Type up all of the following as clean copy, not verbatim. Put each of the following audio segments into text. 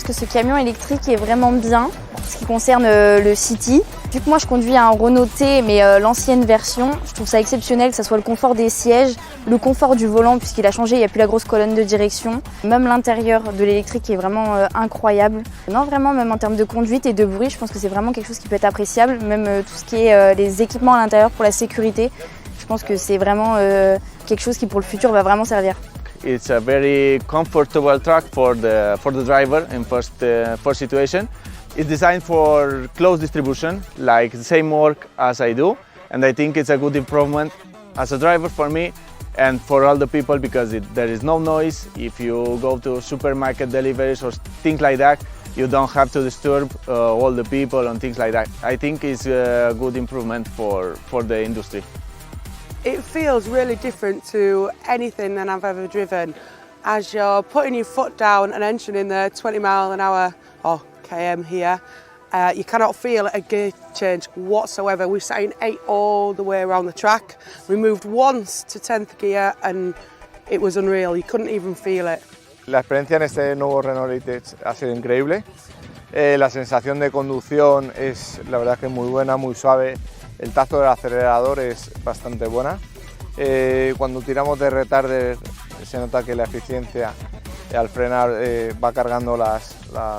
pense que ce camion électrique est vraiment bien pour ce qui concerne le City. Vu que moi je conduis un Renault T, mais l'ancienne version, je trouve ça exceptionnel que ce soit le confort des sièges, le confort du volant puisqu'il a changé, il n'y a plus la grosse colonne de direction. Même l'intérieur de l'électrique est vraiment incroyable. Non, vraiment, même en termes de conduite et de bruit, je pense que c'est vraiment quelque chose qui peut être appréciable. Même tout ce qui est les équipements à l'intérieur pour la sécurité, je pense que c'est vraiment quelque chose qui pour le futur va vraiment servir. It's a very comfortable truck for the driver in first situation. It's designed for close distribution, like the same work as I do, and I think it's a good improvement as a driver for me and for all the people because there is no noise. If you go to supermarket deliveries or things like that, you don't have to disturb all the people and things like that. I think it's a good improvement for the industry. It feels really different to anything that I've ever driven. As you're putting your foot down and entering the 20 mile an hour, or km here, you cannot feel a gear change whatsoever. We sat in 8 all the way around the track. We moved once to 10th gear and it was unreal. You couldn't even feel it. La experiencia en este nuevo Renault E-Tech ha sido increíble. La sensación de conducción es la verdad que muy buena, muy suave. El tacto del acelerador es bastante buena. Cuando tiramos de retarder se nota que la eficiencia al frenar va cargando las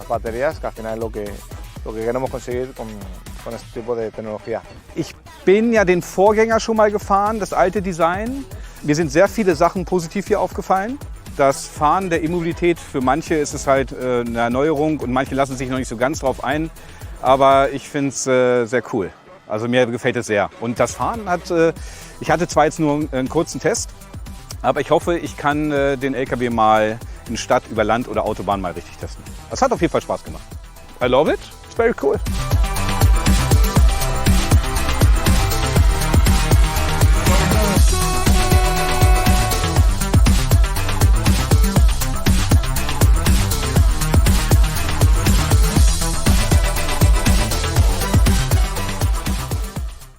baterías, que al final es lo que queremos conseguir con este tipo de tecnología. Ich bin ja den Vorgänger schon mal gefahren, das alte Design. Mir sind sehr viele Sachen positiv hier aufgefallen. Das Fahren der E-Mobilität, für manche ist es halt eine Erneuerung und manche lassen sich noch nicht so ganz drauf ein. Aber ich finde es sehr cool. Also mir gefällt es sehr. Und das Fahren ich hatte zwar jetzt nur einen kurzen Test, aber ich hoffe, ich kann den LKW mal in Stadt, über Land oder Autobahn mal richtig testen. Das hat auf jeden Fall Spaß gemacht. I love it. It's very cool.